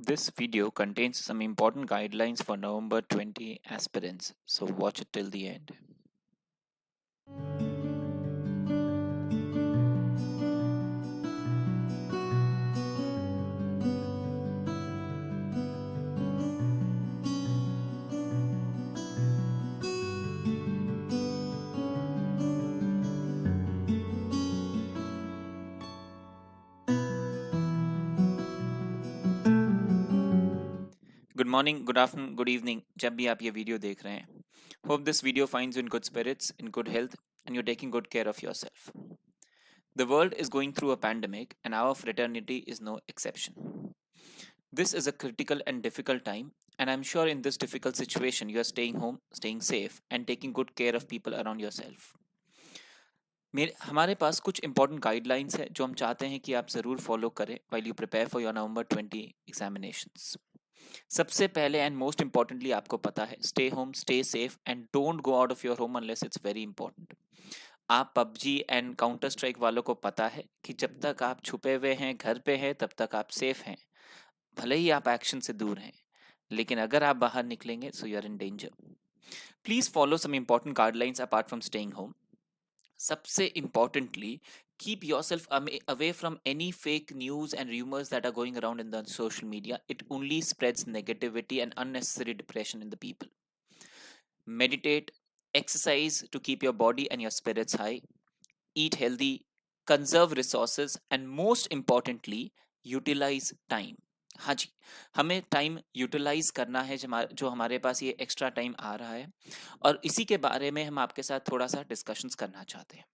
This video contains some important guidelines for November 20 aspirants, so watch it till the end. Good morning, good afternoon, good evening, जब भी आप ये video देख रहे हैं. Hope this video finds you in good spirits, in good health, and you're taking good care of yourself. The world is going through a pandemic, and our fraternity is no exception. This is a critical and difficult time, and I'm sure in this difficult situation you are staying home, staying safe, and taking good care of people around yourself. हमारे पास कुछ important guidelines है जो हम चाहते हैं कि आप ज़रूर फॉलो करें while you prepare for your November 20 examinations. सबसे पहले एंड मोस्ट इम्पॉर्टेंटली आपको पता है, stay home, stay safe and don't go out of your home unless it's very important. आप पबजी एंड काउंटर स्ट्राइक वालों को पता है कि जब तक आप छुपे हुए हैं, घर पे हैं, तब तक आप सेफ हैं. भले ही आप एक्शन से दूर हैं, लेकिन अगर आप बाहर निकलेंगे so you are in danger. Please follow some important guidelines apart from staying home. सबसे importantly, keep yourself away from any fake news and rumors that are going around in the social media. It only spreads negativity and unnecessary depression in the people. Meditate, exercise to keep your body and your spirits high, eat healthy, conserve resources, and most importantly, utilize time. हाँ जी, हमें time utilize करना है जो हमारे पास ये extra time आ रहा है, और इसी के बारे में हम आपके साथ थोड़ा सा डिस्कशंस करना चाहते हैं.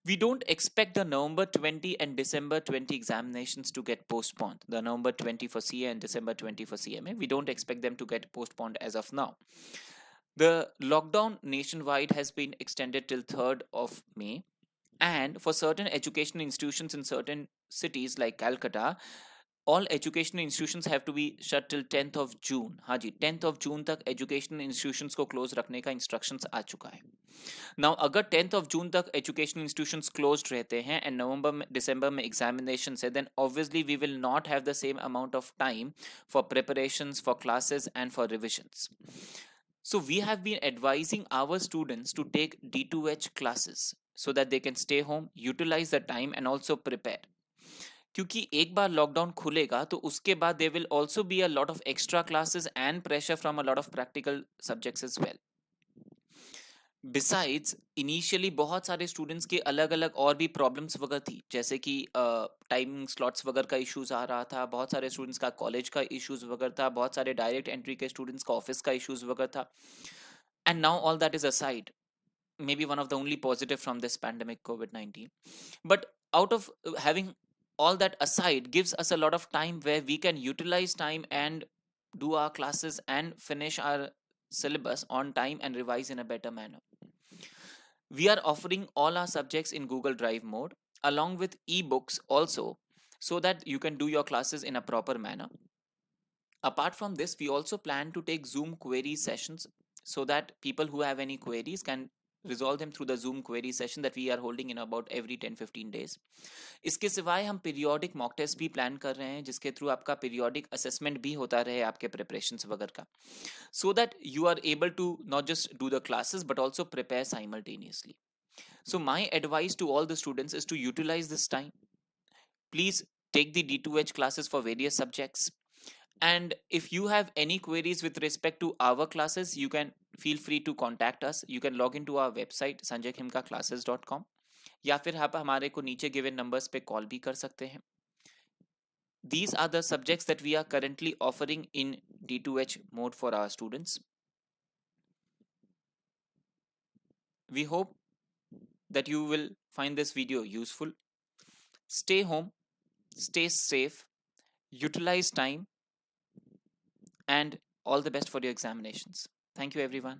We don't expect the November 20 and December 20 examinations to get postponed. The November 20 for CA and December 20 for CMA, we don't expect them to get postponed as of now. The lockdown nationwide has been extended till 3rd of May, and for certain educational institutions in certain cities like Calcutta, all educational institutions have to be shut till 10th of June. हाँ जी, 10th of June तक educational institutions को close रखने का instructions आ चुका है. Now अगर 10th of June तक educational institutions closed रहते हैं and November में, December में examinations है, then obviously we will not have the same amount of time for preparations, for classes and for revisions. So we have been advising our students to take D2H classes so that they can stay home, utilize the time and also prepare. क्योंकि एक बार lockdown खुलेगा तो उसके बाद there will also be a lot of extra classes and pressure from a lot of practical subjects as well. Besides, initially बहुत सारे students के अलग अलग और भी प्रॉब्लम्स वगैरह थी, जैसे कि टाइम स्लॉट्स वगैरह का इश्यूज आ रहा था, बहुत सारे स्टूडेंट्स का कॉलेज का इश्यूज वगैरह था, बहुत सारे डायरेक्ट एंट्री के स्टूडेंट्स का ऑफिस का इश्यूज वगैरह था. And now all that is aside, maybe one of the only positive from this pandemic COVID-19. But out of having all that aside gives us a lot of time where we can utilize time and do our classes and finish our syllabus on time and revise in a better manner. We are offering all our subjects in Google Drive mode along with ebooks also, so that you can do your classes in a proper manner. Apart from this, we also plan to take Zoom query sessions so that people who have any queries can resolve them through the Zoom query session that we are holding in about every 10-15 days. इसके सिवाय हम periodic mock test भी plan कर रहे हैं, जिसके through आपका periodic assessment भी होता रहे आपके प्रिपरेशंस वगैरह का, so that you are able to not just do the classes but also prepare simultaneously. So my advice to all the students is to utilize this time. Please take the D2H classes for various subjects. And if you have any queries with respect to our classes, you can feel free to contact us. You can log into our website sanjaykhemkaclasses.com, या फिर आप हमारे को नीचे given numbers पे call भी कर सकते हैं. These are the subjects that we are currently offering in D2H mode for our students. We hope that you will find this video useful. Stay home, stay safe, utilize time, and all the best for your examinations. Thank you, everyone.